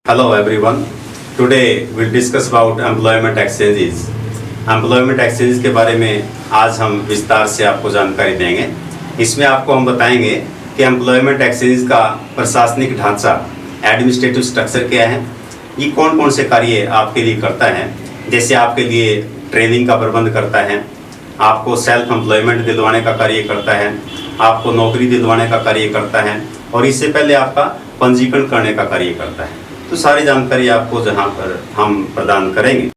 Hello everyone. Today we'll discuss about employment exchanges. Employment exchanges के बारे में आज हम विस्तार से आपको जानकारी देंगे। इसमें आपको हम बताएंगे कि एम्प्लॉयमेंट एक्सचेंज का प्रशासनिक ढांचा, एडमिनिस्ट्रेटिव स्ट्रक्चर क्या है, ये कौन कौन से कार्य आपके लिए करता है। जैसे आपके लिए ट्रेनिंग का प्रबंध करता है, आपको सेल्फ एम्प्लॉयमेंट दिलवाने का कार्य करता है, आपको नौकरी दिलवाने का कार्य करता है और इससे पहले आपका पंजीकरण करने का कार्य करता है। तो सारी जानकारी आपको जहां पर हम प्रदान करेंगे।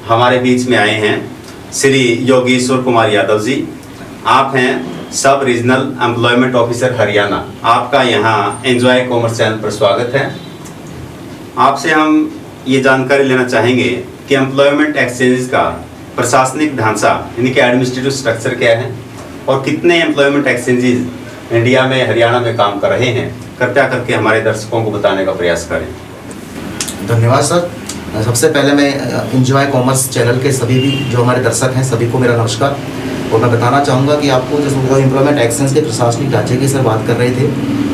हमारे बीच में आए हैं श्री योगेश्वर कुमार यादव जी। आप हैं सब रीजनल एम्प्लॉयमेंट ऑफिसर हरियाणा। आपका यहाँ एंजॉय कॉमर्स चैनल पर स्वागत है। आपसे हम ये जानकारी लेना चाहेंगे कि एम्प्लॉयमेंट एक्सचेंज का प्रशासनिक ढांचा यानी कि एडमिनिस्ट्रेटिव स्ट्रक्चर क्या है और कितने एम्प्लॉयमेंट एक्सचेंजेस इंडिया में, हरियाणा में काम कर रहे हैं। कृपया करके हमारे दर्शकों को बताने का प्रयास करें। धन्यवाद सर। सबसे पहले मैं एंजॉय कॉमर्स चैनल के सभी भी जो हमारे दर्शक हैं सभी को मेरा नमस्कार। और मैं बताना चाहूँगा कि आपको जो एम्प्लॉयमेंट एक्सचेंज के प्रशासनिक ढांचे की सर बात कर रहे थे,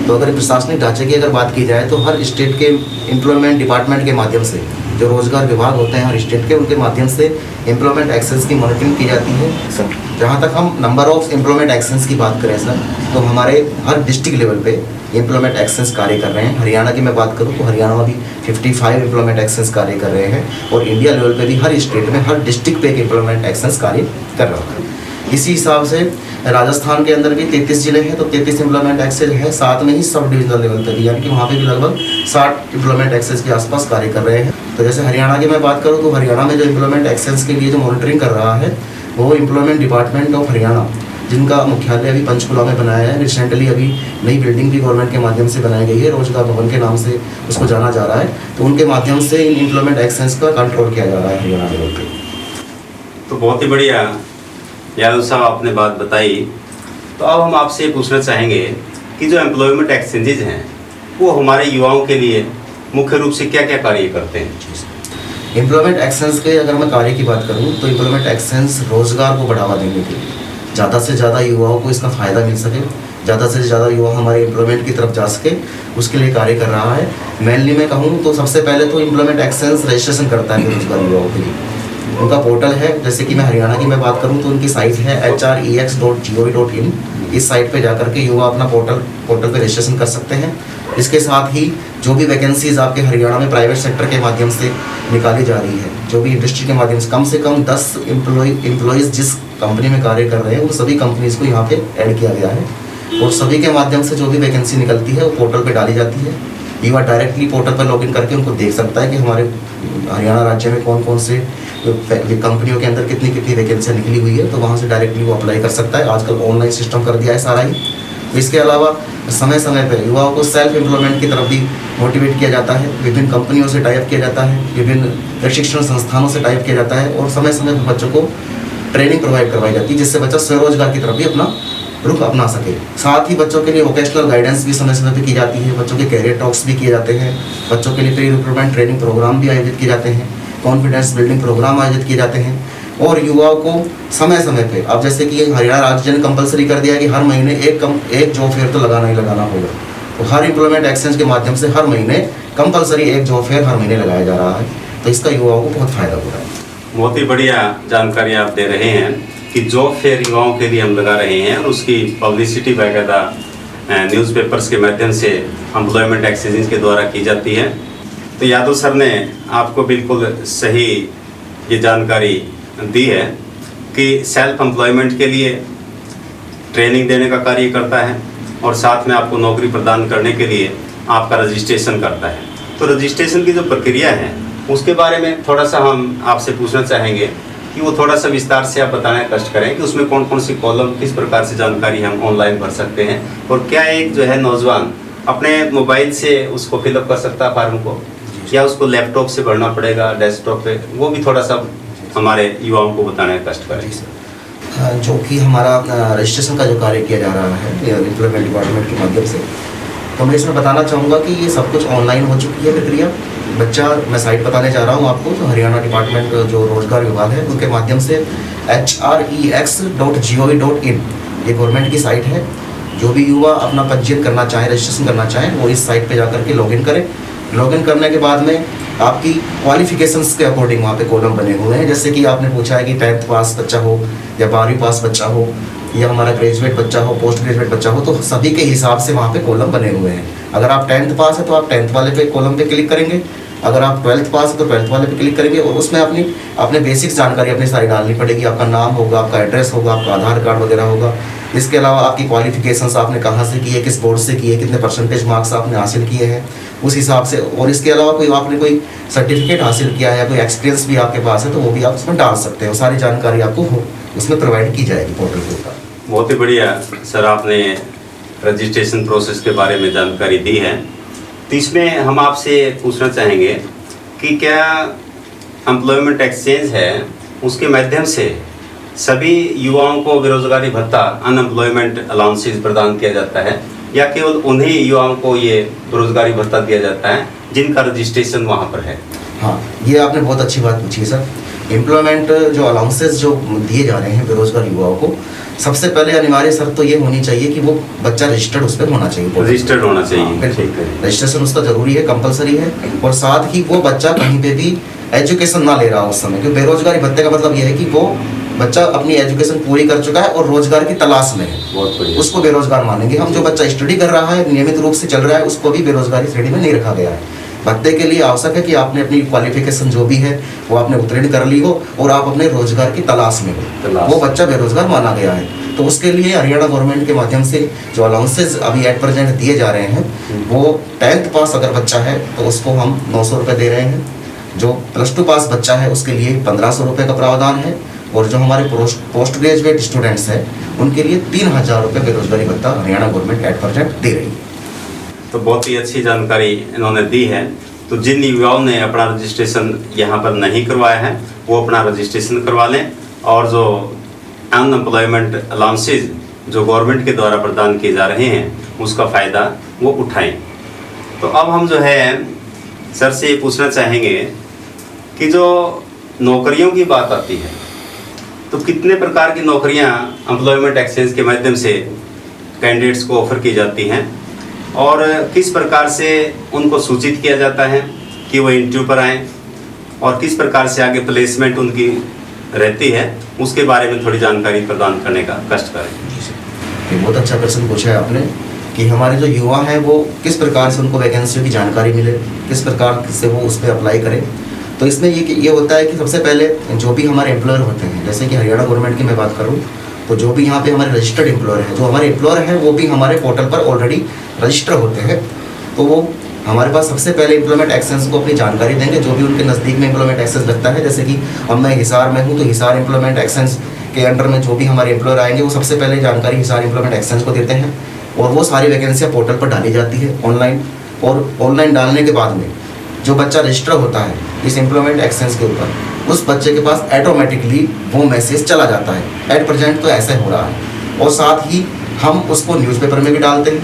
तो अगर प्रशासनिक ढांचे की अगर बात की जाए तो हर स्टेट के एम्प्लॉयमेंट डिपार्टमेंट के माध्यम से जो रोजगार विभाग होते हैं हर स्टेट के, उनके माध्यम से एम्प्लॉयमेंट एक्सचेंज की मॉनिटरिंग की जाती है सर। जहाँ तक हम नंबर ऑफ एम्प्लॉयमेंट एक्सचेंज की बात करें सर, तो हमारे हर डिस्ट्रिक्ट लेवल पे एम्प्लॉयमेंट एक्सचेंज कार्य कर रहे हैं। हरियाणा की मैं बात करूँ तो हरियाणा में भी 55 एम्प्लॉयमेंट एक्सचेंज कार्य कर रहे हैं और इंडिया लेवल पे भी हर स्टेट में हर डिस्ट्रिक्ट पे एक एम्प्लॉयमेंट एक्सचेंज कार्य कर रहा है। इसी हिसाब से राजस्थान के अंदर भी 33 जिले हैं तो 33 एम्प्लॉयमेंट एक्सचेंज है। साथ में ही सब डिविजनल लेवल पर भी यानी कि वहाँ पे भी लगभग 60 एम्प्लॉयमेंट एक्सचेंज के आसपास कार्य कर रहे हैं। तो जैसे हरियाणा की मैं बात करूँ तो हरियाणा में जो एम्प्लॉयमेंट एक्सचेंज के लिए जो मॉनिटरिंग कर रहा है वो एम्प्लॉयमेंट डिपार्टमेंट ऑफ हरियाणा, जिनका मुख्यालय अभी पंचकुला में बनाया है। रिसेंटली अभी नई बिल्डिंग भी गवर्नमेंट के माध्यम से बनाई गई है, रोजगार भवन के नाम से उसको जाना जा रहा है। तो उनके माध्यम से इन एम्प्लॉयमेंट एक्सचेंज का कंट्रोल किया जा रहा है हरियाणा लेवल पे। तो बहुत ही बढ़िया यादव साहब आपने बात बताई। तो अब हम आपसे ये पूछना चाहेंगे कि जो एम्प्लॉयमेंट एक्सचेंजेज हैं वो हमारे युवाओं के लिए मुख्य रूप से क्या क्या कार्य करते हैं। एम्प्लॉयमेंट एक्सचेंज के अगर मैं कार्य की बात करूं तो एम्प्लॉयमेंट एक्सचेंज रोजगार को बढ़ावा देने के लिए ज़्यादा से ज़्यादा युवाओं को इसका फ़ायदा मिल सके, ज़्यादा से ज़्यादा युवा हमारे एम्प्लॉयमेंट की तरफ जा सके, उसके लिए कार्य कर रहा है। मेनली मैं कहूँ तो सबसे पहले तो एम्प्लॉयमेंट एक्सचेंज रजिस्ट्रेशन करता है बेरोजगार युवाओं के लिए। उनका पोर्टल है, जैसे कि मैं हरियाणा की मैं बात करूं तो उनकी साइट है hrex.gov.in। इस साइट पे जाकर के युवा अपना पोर्टल पे रजिस्ट्रेशन कर सकते हैं। इसके साथ ही जो भी वैकेंसीज आपके हरियाणा में प्राइवेट सेक्टर के माध्यम से निकाली जा रही है, जो भी इंडस्ट्री के माध्यम से कम 10 एम्प्लॉयज़ जिस कंपनी में कार्य कर रहे हैं वो सभी कंपनीज़ को यहाँ पे ऐड किया गया है और सभी के माध्यम से जो भी वैकेंसी निकलती है वो पोर्टल पे डाली जाती है। युवा डायरेक्टली पोर्टल पर लॉगिन करके उनको देख सकता है कि हमारे हरियाणा राज्य में कौन कौन से कंपनियों के अंदर कितनी कितनी वैकेंसियाँ निकली हुई है, तो वहाँ से डायरेक्टली वो अप्लाई कर सकता है। आजकल ऑनलाइन सिस्टम कर दिया है सारा ही। इसके अलावा समय समय पर युवाओं को सेल्फ एम्प्लॉयमेंट की तरफ भी मोटिवेट किया जाता है। विभिन्न कंपनियों से टाइप किया जाता है, विभिन्न प्रशिक्षण संस्थानों से टाइप किया जाता है और समय समय पर बच्चों को ट्रेनिंग प्रोवाइड करवाई जाती है, जिससे बच्चा स्वरोजगार की तरफ भी अपना रुख अपना सके। साथ ही बच्चों के लिए वोकेशनल गाइडेंस भी समय समय पर की जाती है, बच्चों के कैरियर टॉक्स भी किए जाते हैं, बच्चों के लिए प्री रिक्रूटमेंट ट्रेनिंग प्रोग्राम भी आयोजित किए जाते हैं, कॉन्फिडेंस बिल्डिंग प्रोग्राम आयोजित किए जाते हैं और युवाओं को समय समय पे, अब जैसे कि हरियाणा राज्य ने कंपलसरी कर दिया है कि हर महीने एक जॉब फेयर तो लगाना ही लगाना होगा। तो हर एम्प्लॉयमेंट एक्सचेंज के माध्यम से हर महीने कंपलसरी एक जॉब फेयर हर महीने लगाया जा रहा है, तो इसका युवाओं को बहुत फायदा हो रहा है। बहुत ही बढ़िया जानकारी आप दे रहे हैं कि जॉब फेयर युवाओं के लिए हम लगा रहे हैं और उसकी पब्लिसिटी वगैरह न्यूज़पेपर्स के माध्यम से एम्प्लॉयमेंट एक्सचेंज के द्वारा की जाती है। तो यादव सर ने आपको बिल्कुल सही ये जानकारी दी है कि सेल्फ एम्प्लॉयमेंट के लिए ट्रेनिंग देने का कार्य करता है और साथ में आपको नौकरी प्रदान करने के लिए आपका रजिस्ट्रेशन करता है। तो रजिस्ट्रेशन की जो प्रक्रिया है उसके बारे में थोड़ा सा हम आपसे पूछना चाहेंगे कि वो थोड़ा सा विस्तार से आप बताने का कष्ट करें कि उसमें कौन कौन सी कॉलम, किस प्रकार से जानकारी हम ऑनलाइन भर सकते हैं और क्या एक जो है नौजवान अपने मोबाइल से उसको फिलअप कर सकता है फॉर्म को, या उसको लैपटॉप से भरना पड़ेगा डेस्कटॉप पे, वो भी थोड़ा सा हमारे युवाओं को बताने का कष्ट करें। जो कि हमारा रजिस्ट्रेशन का जो कार्य किया जा रहा है एम्प्लॉयमेंट डिपार्टमेंट के माध्यम से, तो मैं इसमें बताना चाहूँगा कि ये सब कुछ ऑनलाइन हो चुकी है प्रक्रिया। बच्चा, मैं साइट बताने जा रहा हूँ आपको, जो हरियाणा डिपार्टमेंट जो रोजगार विभाग है उनके माध्यम से hrex.gov.in ये गवर्नमेंट की साइट है। जो भी युवा अपना पंजीयन करना चाहें, रजिस्ट्रेशन करना चाहें, वो इस साइट पे जाकर के लॉगिन करें। लॉगिन करने के बाद में आपकी क्वालिफिकेशंस के अकॉर्डिंग वहाँ पे कॉलम बने हुए हैं। जैसे कि आपने पूछा है कि 10th पास बच्चा हो या 12वीं पास बच्चा हो या हमारा ग्रेजुएट बच्चा हो, पोस्ट ग्रेजुएट बच्चा हो, तो सभी के हिसाब से वहाँ पे कॉलम बने हुए हैं। अगर आप 10th पास है तो आप 10th वाले पे कॉलम पे क्लिक करेंगे, अगर आप 12th पास है तो 12th वाले पे क्लिक करेंगे और उसमें अपने बेसिक जानकारी अपनी सारी डालनी पड़ेगी। आपका नाम होगा, आपका एड्रेस होगा, आपका आधार कार्ड वगैरह होगा। इसके अलावा आपकी क्वालिफिकेशंस आपने कहाँ से की है, किस बोर्ड से की है, कितने परसेंटेज मार्क्स आपने हासिल किए हैं उस हिसाब से, और इसके अलावा आपने कोई सर्टिफिकेट हासिल किया है या कोई एक्सपीरियंस भी आपके पास है तो वो भी आप उसमें डाल सकते हो। सारी जानकारी आपको उसमें प्रोवाइड की जाएगी पोर्टल के ऊपर। बहुत ही बढ़िया सर, आपने रजिस्ट्रेशन प्रोसेस के बारे में जानकारी दी है। तो इसमें हम आपसे पूछना चाहेंगे कि क्या एम्प्लॉयमेंट एक्सचेंज है उसके माध्यम से सभी युवाओं को बेरोजगारी भत्ता, अनएम्प्लॉयमेंट अलाउंसेस प्रदान किया जाता है या केवल उन्हीं युवाओं को ये बेरोजगारी भत्ता दिया जाता है जिनका रजिस्ट्रेशन वहाँ पर है? हाँ, ये आपने बहुत अच्छी बात पूछी है सर। एम्प्लॉयमेंट जो अलाउंसेस जो दिए जा रहे हैं बेरोजगार युवाओं को, सबसे पहले अनिवार्य शर्त तो ये होनी चाहिए कि वो बच्चा रजिस्टर्ड उस पर होना चाहिए, रजिस्टर्ड होना चाहिए। बिल्कुल, रजिस्ट्रेशन उसका जरूरी है, कंपलसरी है। और साथ ही वो बच्चा कहीं पे भी एजुकेशन ना ले रहा हो उस समय, क्योंकि बेरोजगारी भत्ते का मतलब ये है कि वो बच्चा अपनी एजुकेशन पूरी कर चुका है और रोजगार की तलाश में है, बहुत बढ़िया, उसको बेरोजगार मानेंगे हम। जो बच्चा स्टडी कर रहा है, नियमित रूप से चल रहा है, उसको भी बेरोजगारी श्रेणी में नहीं रखा गया है। भत्ते के लिए आवश्यक है कि आपने अपनी क्वालिफिकेशन जो भी है वो आपने उत्तीर्ण कर ली हो और आप अपने रोजगार की तलाश में हो, वो बच्चा बेरोजगार माना गया है। तो उसके लिए हरियाणा गवर्नमेंट के माध्यम से जो अलाउंसेस अभी एट प्रेजेंट दिए जा रहे हैं, वो 10th पास अगर बच्चा है तो उसको हम 900 रुपये दे रहे हैं। जो +2 पास बच्चा है उसके लिए 1500 रुपये का प्रावधान है, और जो हमारे पोस्ट ग्रेजुएट स्टूडेंट्स हैं उनके लिए 3000 रुपये बेरोजगारी भत्ता हरियाणा गवर्नमेंट एट प्रेजेंट दे रही है। तो बहुत ही अच्छी जानकारी इन्होंने दी है। तो जिन युवाओं ने अपना रजिस्ट्रेशन यहाँ पर नहीं करवाया है वो अपना रजिस्ट्रेशन करवा लें और जो अनएम्प्लॉयमेंट अलाउंसेज जो गवर्नमेंट के द्वारा प्रदान किए जा रहे हैं उसका फ़ायदा वो उठाएं। तो अब हम जो है सर से ये पूछना चाहेंगे कि जो नौकरियों की बात आती है तो कितने प्रकार की नौकरियां एम्प्लॉयमेंट एक्सचेंज के माध्यम से कैंडिडेट्स को ऑफर की जाती हैं और किस प्रकार से उनको सूचित किया जाता है कि वो इंटरव्यू पर आएँ और किस प्रकार से आगे प्लेसमेंट उनकी रहती है, उसके बारे में थोड़ी जानकारी प्रदान करने का कष्ट करें। ये बहुत अच्छा प्रश्न पूछा है आपने कि हमारे जो युवा हैं वो किस प्रकार से उनको वैकेंसियों की जानकारी मिले, किस प्रकार से वो उस पर अप्लाई करें। तो इसमें ये होता है कि सबसे पहले जो भी हमारे एम्प्लॉयर होते हैं, जैसे कि हरियाणा गवर्नमेंट की मैं बात करूँ तो जो भी यहाँ पे हमारे रजिस्टर्ड एम्प्लॉयर हैं, जो हमारे एम्प्लॉयर हैं वो भी हमारे पोर्टल पर ऑलरेडी रजिस्टर होते हैं। तो वो हमारे पास सबसे पहले एम्प्लॉयमेंट एक्सचेंज को अपनी जानकारी देंगे, जो भी उनके नज़दीक में एम्प्लॉयमेंट एक्सचेंज लगता है। जैसे कि अब मैं हिसार में हूँ तो हिसार एम्प्लॉयमेंट एक्सचेंज के अंडर में जो भी हमारे एम्प्लॉयर आएंगे वो सबसे पहले जानकारी हिसार एम्प्लॉयमेंट एक्सचेंज को देते हैं और वो सारी वैकेंसियाँ पोर्टल पर डाली जाती है ऑनलाइन। और ऑनलाइन डालने के बाद में जो बच्चा रजिस्टर होता है इस एम्प्लॉयमेंट एक्सचेंज के ऊपर, उस बच्चे के पास ऑटोमेटिकली वो मैसेज चला जाता है। एट प्रेजेंट तो ऐसा हो रहा है। और साथ ही हम उसको न्यूज़पेपर में भी डालते हैं,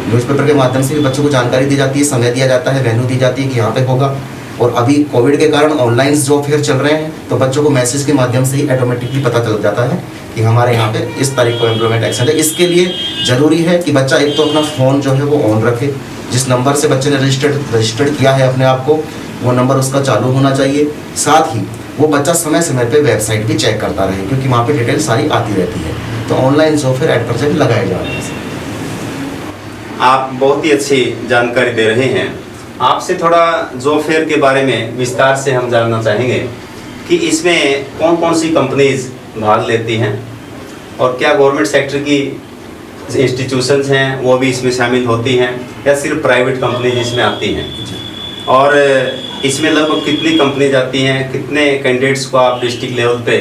न्यूज़पेपर के माध्यम से भी बच्चों को जानकारी दी जाती है, समय दिया जाता है, वेन्यू दी जाती है कि यहाँ पे होगा। और अभी कोविड के कारण ऑनलाइन जॉब फेयर चल रहे हैं तो बच्चों को मैसेज के माध्यम से ही ऑटोमेटिकली पता चल जाता है कि हमारे यहाँ पे इस तारीख को एम्प्लॉयमेंट एक्सचेंज है। इसके लिए ज़रूरी है कि बच्चा एक तो अपना फ़ोन जो है वो ऑन रखे, जिस नंबर से बच्चे ने रजिस्टर्ड किया है अपने आप को वो नंबर उसका चालू होना चाहिए। साथ ही वो बच्चा समय समय पे वेबसाइट भी चेक करता रहे, क्योंकि वहाँ पे डिटेल सारी आती रहती है। तो online job fair at present लगाए जा रहे हैं। आप बहुत ही अच्छी जानकारी दे रहे हैं। आपसे थोड़ा जॉब फेयर के बारे में विस्तार से हम जानना चाहेंगे कि इसमें कौन कौन सी कंपनीज भाग लेती हैं और क्या गवर्नमेंट सेक्टर की इंस्टीट्यूशंस हैं वो भी इसमें शामिल होती हैं या सिर्फ प्राइवेट कंपनीज इसमें आती हैं, और इसमें लगभग कितनी कंपनी जाती हैं, कितने कैंडिडेट्स को आप डिस्ट्रिक्ट लेवल पे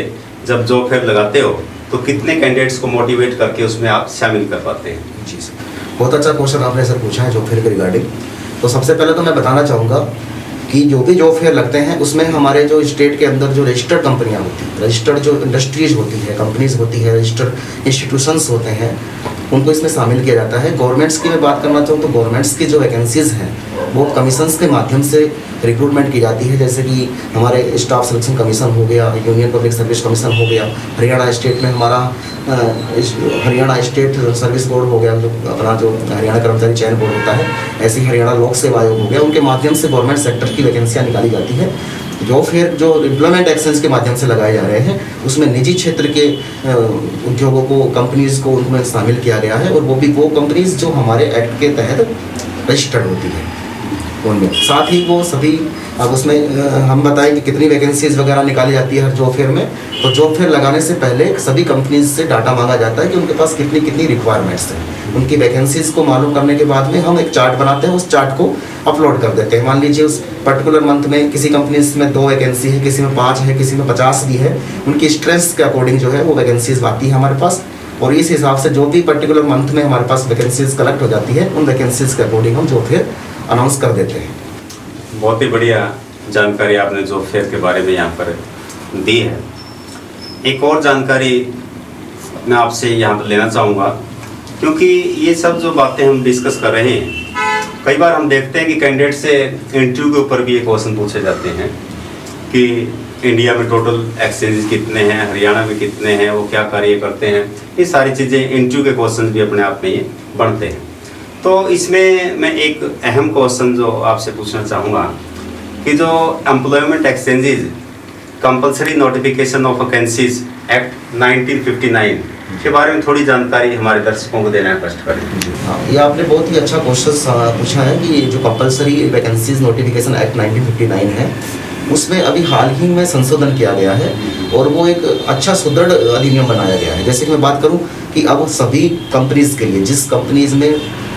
जब जॉब फेयर लगाते हो तो कितने कैंडिडेट्स को मोटिवेट करके उसमें आप शामिल कर पाते हैं? जी सर, बहुत अच्छा क्वेश्चन आपने सर पूछा है जॉब फेयर के रिगार्डिंग। तो सबसे पहले तो मैं बताना चाहूँगा कि जो भी जॉब फेयर लगते हैं उसमें हमारे जो स्टेट के अंदर जो रजिस्टर्ड कंपनियाँ होती हैं, रजिस्टर्ड जो इंडस्ट्रीज होती है, कंपनीज होती है, रजिस्टर्ड इंस्टीट्यूशंस होते हैं, उनको इसमें शामिल किया जाता है। गवर्नमेंट्स की मैं बात करना चाहूँ तो गवर्नमेंट्स की जो वैकेंसीज़ हैं वो कमीशंस के माध्यम से रिक्रूटमेंट की जाती है। जैसे कि हमारे स्टाफ सिलेक्शन कमीशन हो गया, यूनियन पब्लिक सर्विस कमीशन हो गया, हरियाणा स्टेट में हमारा हरियाणा स्टेट सर्विस बोर्ड हो गया, जो अपना जो हरियाणा कर्मचारी चयन बोर्ड होता है, ऐसे ही हरियाणा लोक सेवा आयोग हो गया, उनके माध्यम से गवर्नमेंट सेक्टर की वैकेंसियाँ निकाली जाती है। जो फिर जो एम्प्लॉयमेंट एक्सचेंज के माध्यम से लगाए जा रहे हैं उसमें निजी क्षेत्र के उद्योगों को, कंपनीज़ को उनमें शामिल किया गया है, और वो भी वो कंपनीज़ जो हमारे एक्ट के तहत रजिस्टर्ड होती है उनमें। साथ ही वो सभी, अब उसमें हम बताएं कि कितनी वैकेंसीज वगैरह निकाली जाती है हर जॉब फेयर में। तो जॉब फेयर लगाने से पहले सभी कंपनीज से डाटा मांगा जाता है कि उनके पास कितनी कितनी रिक्वायरमेंट्स हैं। उनकी वैकेंसीज को मालूम करने के बाद में हम एक चार्ट बनाते हैं, उस चार्ट को अपलोड कर देते हैं। मान लीजिए उस पर्टिकुलर मंथ में किसी कंपनीज में 2 वैकेंसी है, किसी में 5 है, किसी में 50 भी है, उनकी स्ट्रेंथ के अकॉर्डिंग जो है वो वैकेंसीज आती है हमारे पास, और इस हिसाब से जो भी पर्टिकुलर मंथ में हमारे पास वैकेंसीज कलेक्ट हो जाती है, उन वैकेंसीज के अकॉर्डिंग हम जॉब फेयर अनाउंस कर देते हैं। बहुत ही बढ़िया जानकारी आपने जॉब फेयर के बारे में यहाँ पर दी है। एक और जानकारी मैं आपसे यहाँ पर लेना चाहूँगा, क्योंकि ये सब जो बातें हम डिस्कस कर रहे हैं, कई बार हम देखते हैं कि कैंडिडेट से इंटरव्यू के ऊपर भी ये क्वेश्चन पूछे जाते हैं कि इंडिया में टोटल एक्सचेंजेस कितने हैं, हरियाणा में कितने हैं, वो क्या कार्य करते हैं। ये सारी चीज़ें इंटरव्यू के क्वेश्चन भी अपने आप में ये बनते हैं। तो इसमें मैं एक अहम क्वेश्चन जो आपसे पूछना चाहूँगा कि जो employment exchanges compulsory notification of vacancies act 1959 के बारे में थोड़ी जानकारी हमारे दर्शकों को देना कष्ट करें। हाँ, ये आपने बहुत ही अच्छा क्वेश्चन पूछा है कि जो कंपलसरी वैकेंसीज नोटिफिकेशन एक्ट 1959 है, उसमें अभी हाल ही में संशोधन किया गया है और वो एक अच्छा सुदृढ़ अधिनियम बनाया गया है। जैसे कि मैं बात करूं कि अब सभी कंपनीज़ के लिए, जिस कंपनीज़ में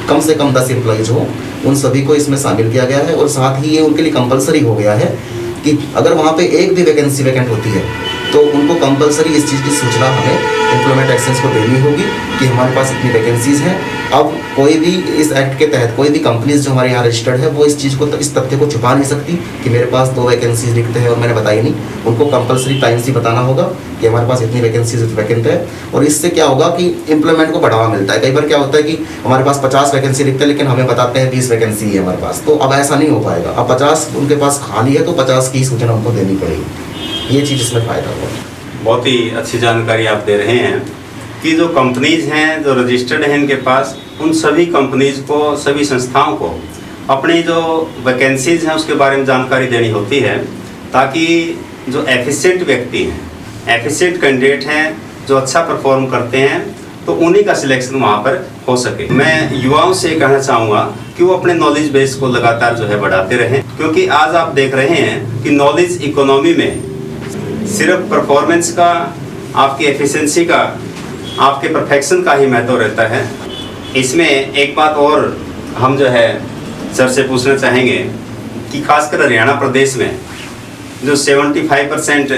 कम से कम 10 एम्प्लॉयज़ हो, उन सभी को इसमें शामिल किया गया है। और साथ ही ये उनके लिए कंपलसरी हो गया है कि अगर वहाँ पे एक भी वैकेंसी वैकेंट होती है तो उनको कंपलसरी इस चीज़ की सूचना हमें एम्प्लॉयमेंट एक्सचेंज को देनी होगी कि हमारे पास इतनी वैकेंसीज़ हैं। अब कोई भी इस एक्ट के तहत कोई भी कंपनीज जो हमारे यहाँ रजिस्टर्ड है वो इस चीज़ को, इस तथ्य को छुपा नहीं सकती कि मेरे पास 2 वैकेंसीज लिखते हैं और मैंने बताई नहीं। उनको कंपलसरी टाइम से बताना होगा कि हमारे पास इतनी वैकेंसीज वैकेंट है। और इससे क्या होगा कि एम्प्लॉयमेंट को बढ़ावा मिलता है। कई बार क्या होता है कि हमारे पास 50 वैकेंसी लिखते हैं लेकिन हमें बताते हैं 20 वैकेंसी है हमारे पास, तो अब ऐसा नहीं हो पाएगा। अब 50 उनके पास खाली है तो 50 की सूचना उनको देनी पड़ेगी। ये चीज़ इसमें फ़ायदा होगा। बहुत ही अच्छी जानकारी आप दे रहे हैं कि जो कंपनीज हैं जो रजिस्टर्ड हैं इनके पास, उन सभी कंपनीज को, सभी संस्थाओं को अपनी जो वैकेंसीज हैं उसके बारे में जानकारी देनी होती है, ताकि जो एफिशिएंट व्यक्ति हैं, एफिशिएंट कैंडिडेट हैं, जो अच्छा परफॉर्म करते हैं, तो उन्हीं का सिलेक्शन वहाँ पर हो सके। मैं युवाओं से कहना चाहूँगा कि वो अपने नॉलेज बेस को लगातार जो है बढ़ाते रहें, क्योंकि आज आप देख रहे हैं कि नॉलेज इकोनॉमी में सिर्फ परफॉर्मेंस का, आपकी एफिशिएंसी का, आपके परफेक्शन का ही महत्व रहता है। इसमें एक बात और हम जो है सर से पूछना चाहेंगे कि खासकर हरियाणा प्रदेश में जो 75%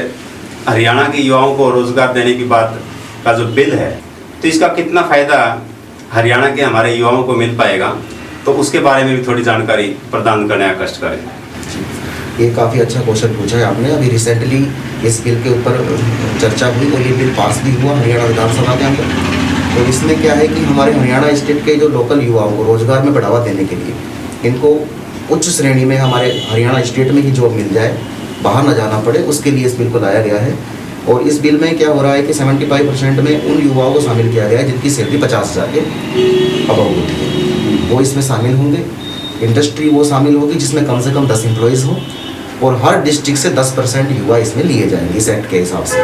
हरियाणा के युवाओं को रोज़गार देने की बात का जो बिल है, तो इसका कितना फ़ायदा हरियाणा के हमारे युवाओं को मिल पाएगा, तो उसके बारे में भी थोड़ी जानकारी प्रदान करने का कष्ट करें। ये काफ़ी अच्छा क्वेश्चन पूछा है आपने। अभी रिसेंटली इस बिल के ऊपर चर्चा हुई और ये बिल पास भी हुआ हरियाणा विधानसभा के अंदर। तो इसमें क्या है कि हमारे हरियाणा स्टेट के जो लोकल युवाओं को रोज़गार में बढ़ावा देने के लिए इनको उच्च श्रेणी में हमारे हरियाणा स्टेट में ही जॉब मिल जाए, बाहर ना जाना पड़े, उसके लिए इस बिल को लाया गया है। और इस बिल में क्या हो रहा है कि 75% में उन युवाओं को शामिल किया गया है जिनकी सैलरी 50,000 के अबव होती है, वो इसमें शामिल होंगे। इंडस्ट्री वो शामिल होगी जिसमें कम से कम 10 एम्प्लॉयज़ हों, और हर डिस्ट्रिक्ट से 10% युवा इसमें लिए जाएंगे इस एक्ट के हिसाब से।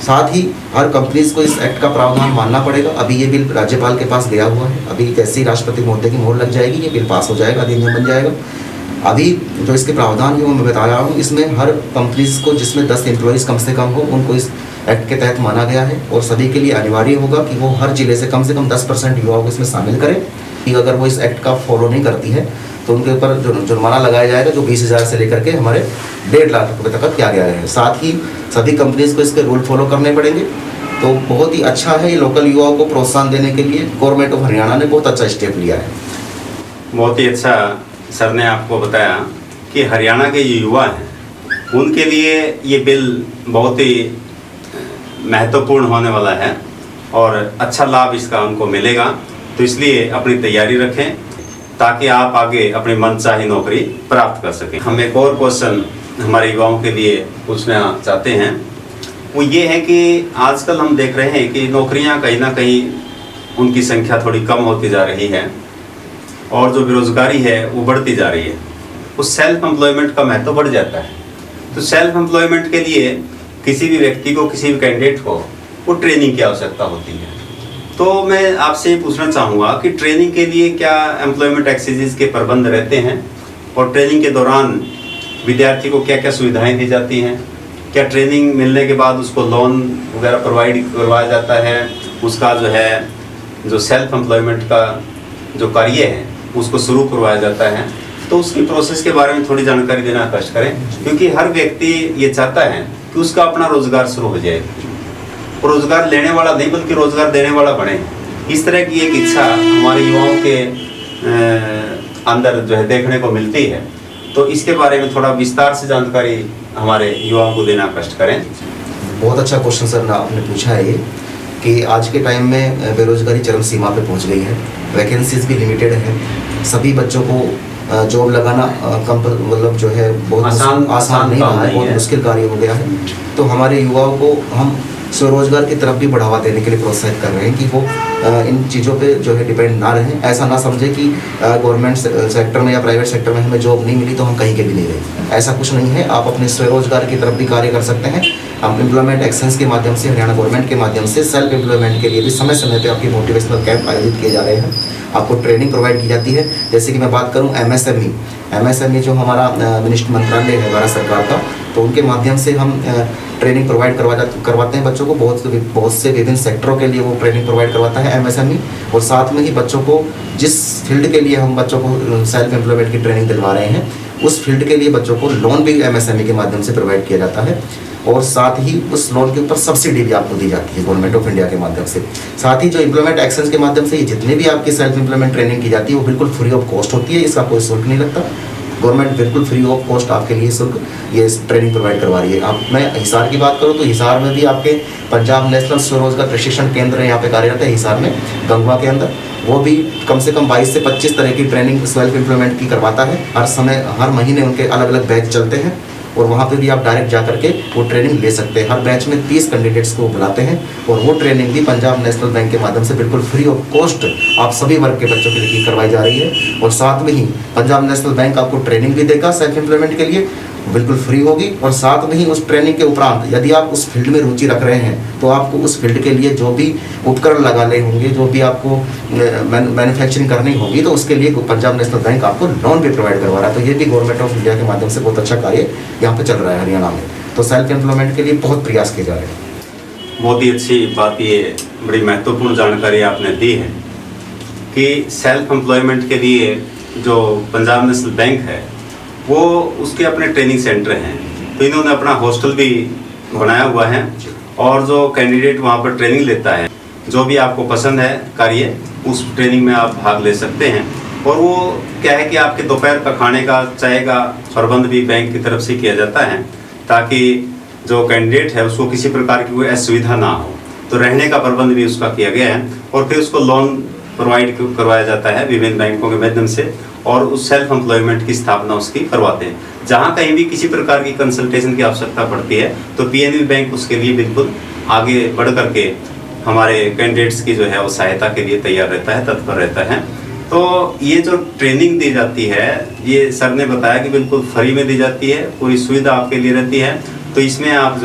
साथ ही हर कंपनीज को इस एक्ट का प्रावधान मानना पड़ेगा। अभी ये बिल राज्यपाल के पास गया हुआ है, अभी जैसे ही राष्ट्रपति महोदय की मोहर लग जाएगी ये बिल पास हो जाएगा, अधिनियम बन जाएगा। अभी जो इसके प्रावधान है वो मैं बता रहा हूँ, इसमें हर कंपनीज को जिसमें 10 एम्प्लॉयज़ कम से कम हो उनको इस एक्ट के तहत माना गया है। और सभी के लिए अनिवार्य होगा कि वो हर जिले से कम 10% युवाओं को इसमें शामिल करें। कि अगर वो इस एक्ट का फॉलो नहीं करती है तो उनके ऊपर जो जुर्माना लगाया जाएगा, जो 20,000 से लेकर के हमारे 1.5 लाख रुपये तक किया गया है। साथ ही सभी कंपनीज को इसके रूल फॉलो करने पड़ेंगे। तो बहुत ही अच्छा है, ये लोकल युवाओं को प्रोत्साहन देने के लिए गवर्नमेंट ऑफ हरियाणा ने बहुत अच्छा स्टेप लिया है। बहुत ही अच्छा सर ने आपको बताया कि हरियाणा के युवा हैं उनके लिए ये बिल बहुत ही महत्वपूर्ण होने वाला है। और अच्छा लाभ इसका उनको मिलेगा। तो इसलिए अपनी तैयारी रखें ताकि आप आगे अपनी मनचाही नौकरी प्राप्त कर सकें। हम एक और क्वेश्चन हमारे युवाओं के लिए पूछना चाहते हैं, वो ये है कि आजकल हम देख रहे हैं कि नौकरियां कहीं ना कहीं उनकी संख्या थोड़ी कम होती जा रही है और जो बेरोजगारी है वो बढ़ती जा रही है। उस सेल्फ एम्प्लॉयमेंट का महत्व बढ़ जाता है। तो सेल्फ एम्प्लॉयमेंट के लिए किसी भी व्यक्ति को, किसी भी कैंडिडेट को वो ट्रेनिंग की आवश्यकता होती है। तो मैं आपसे ये पूछना चाहूँगा कि ट्रेनिंग के लिए क्या एम्प्लॉयमेंट एक्सचेंजेस के प्रबंध रहते हैं और ट्रेनिंग के दौरान विद्यार्थी को क्या क्या सुविधाएं दी जाती हैं? क्या ट्रेनिंग मिलने के बाद उसको लोन वगैरह प्रोवाइड करवाया जाता है? उसका जो सेल्फ एम्प्लॉयमेंट का जो कार्य है उसको शुरू करवाया जाता है? तो उसकी प्रोसेस के बारे में थोड़ी जानकारी देना कष्ट करें, क्योंकि हर व्यक्ति ये चाहता है कि उसका अपना रोजगार शुरू हो जाए, रोजगार लेने वाला नहीं बल्कि रोजगार देने वाला बने। इस तरह की एक इच्छा हमारे युवाओं के अंदर देखने को मिलती है। तो इसके बारे में थोड़ा विस्तार से जानकारी हमारे युवाओं को देना कष्ट करें। बहुत अच्छा क्वेश्चन सर आपने पूछा है ये, कि आज के टाइम में बेरोजगारी चरम सीमा पे पहुंच गई है, वैकेंसीज भी लिमिटेड है, सभी बच्चों को जॉब लगाना बहुत आसान नहीं रहा है, बहुत मुश्किल कार्य हो गया है। तो हमारे युवाओं को हम स्वरोजगार की तरफ भी बढ़ावा देने के लिए प्रोत्साहित कर रहे हैं कि वो इन चीज़ों पे डिपेंड ना रहें। ऐसा ना समझे कि गवर्नमेंट सेक्टर में या प्राइवेट सेक्टर में हमें जॉब नहीं मिली तो हम कहीं के भी नहीं रहे। ऐसा कुछ नहीं है, आप अपने स्वरोजगार की तरफ भी कार्य कर सकते हैं। हम एम्प्लॉयमेंट एक्सचेंज के माध्यम से, हरियाणा गवर्नमेंट के माध्यम से सेल्फ एम्प्लॉयमेंट के लिए भी समय समय पर आपकी मोटिवेशनल कैंप आयोजित किए जा रहे हैं, आपको ट्रेनिंग प्रोवाइड की जाती है। जैसे कि मैं बात करूं एमएसएमई जो हमारा मिनिस्ट्री मंत्रालय है भारत सरकार का, तो उनके माध्यम से हम ट्रेनिंग प्रोवाइड करवाते हैं बच्चों को। बहुत से विभिन्न सेक्टरों के लिए वो ट्रेनिंग प्रोवाइड करवाता है एमएसएमई, और साथ में ही बच्चों को जिस फील्ड के लिए हम बच्चों को सेल्फ एम्प्लॉयमेंट की ट्रेनिंग दिलवा रहे हैं उस फील्ड के लिए बच्चों को लोन भी एमएसएमई के माध्यम से प्रोवाइड किया जाता है, और साथ ही उस लोन के ऊपर सब्सिडी भी आपको दी जाती है गवर्नमेंट ऑफ इंडिया के माध्यम से। साथ ही जो एम्प्लॉयमेंट एक्सचेंज के माध्यम से ये जितने भी आपकी सेल्फ एम्प्लॉयमेंट ट्रेनिंग की जाती है वो बिल्कुल फ्री ऑफ कॉस्ट होती है, इसका कोई शुल्क नहीं लगता। गवर्नमेंट बिल्कुल फ्री ऑफ कॉस्ट आपके लिए शुल्क ये ट्रेनिंग प्रोवाइड करवा रही है। आप मैं हिसार की बात करूँ तो हिसार में भी आपके पंजाब नेशनल स्वरोजगार प्रशिक्षण केंद्र यहाँ पे कार्यरत है हिसार में, गंगवा के अंदर। वो भी कम से कम 22 से 25 तरह की ट्रेनिंग सेल्फ एम्प्लॉयमेंट की करवाता है। हर महीने उनके अलग अलग बैच चलते हैं और वहाँ पे भी आप डायरेक्ट जा करके वो ट्रेनिंग ले सकते हैं। हर बैच में 30 कैंडिडेट्स को बुलाते हैं और वो ट्रेनिंग भी पंजाब नेशनल बैंक के माध्यम से बिल्कुल फ्री ऑफ कॉस्ट आप सभी वर्ग के बच्चों के लिए करवाई जा रही है। और साथ में ही पंजाब नेशनल बैंक आपको ट्रेनिंग भी देगा सेल्फ एम्प्लॉयमेंट के लिए, बिल्कुल फ्री होगी। और साथ में ही उस ट्रेनिंग के उपरांत यदि आप उस फील्ड में रुचि रख रहे हैं तो आपको उस फील्ड के लिए जो भी उपकरण लगाने होंगे, जो भी आपको मैन्युफैक्चरिंग करनी होगी, तो उसके लिए पंजाब नेशनल बैंक आपको लोन भी प्रोवाइड करवा रहा है। तो ये भी गवर्नमेंट ऑफ इंडिया के माध्यम से बहुत अच्छा कार्य यहाँ पे चल रहा है हरियाणा में। तो सेल्फ एम्प्लॉयमेंट के लिए बहुत प्रयास किए जा रहे हैं। बहुत ही अच्छी बात, ये बड़ी महत्वपूर्ण जानकारी आपने दी है कि सेल्फ एम्प्लॉयमेंट के लिए जो पंजाब नेशनल बैंक है वो उसके अपने ट्रेनिंग सेंटर हैं। तो इन्होंने अपना हॉस्टल भी बनाया हुआ है और जो कैंडिडेट वहाँ पर ट्रेनिंग लेता है, जो भी आपको पसंद है कार्य, उस ट्रेनिंग में आप भाग ले सकते हैं। और वो क्या है कि आपके दोपहर का खाने का, चाय का प्रबंध भी बैंक की तरफ से किया जाता है ताकि जो कैंडिडेट है उसको किसी प्रकार की कोई असुविधा ना हो। तो रहने का प्रबंध भी उसका किया गया है और फिर उसको लोन प्रोवाइड करवाया जाता है विभिन्न बैंकों के माध्यम से, और उस सेल्फ एम्प्लॉयमेंट की स्थापना उसकी करवाते हैं। जहाँ कहीं भी किसी प्रकार की कंसल्टेशन की आवश्यकता पड़ती है तो पीएनबी बैंक उसके लिए बिल्कुल आगे बढ़ करके हमारे कैंडिडेट्स की वो सहायता के लिए तैयार रहता है, तत्पर रहता है। तो ये जो ट्रेनिंग दी जाती है, ये सर ने बताया कि बिल्कुल फ्री में दी जाती है, पूरी सुविधा आपके लिए रहती है। तो इसमें आप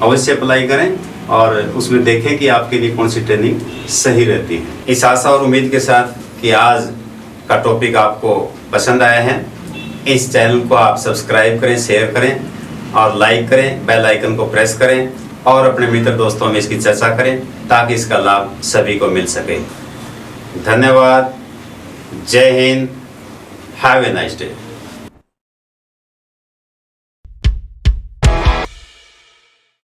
अवश्य अप्लाई करें और उसमें देखें कि आपके लिए कौन सी ट्रेनिंग सही रहती है। इस आशा और उम्मीद के साथ कि आज का टॉपिक आपको पसंद आया है, इस चैनल को आप सब्सक्राइब करें, शेयर करें और लाइक करें, बेल आइकन को प्रेस करें और अपने मित्र दोस्तों में इसकी चर्चा करें ताकि इसका लाभ सभी को मिल सके। धन्यवाद। जय Hind. Have a nice day.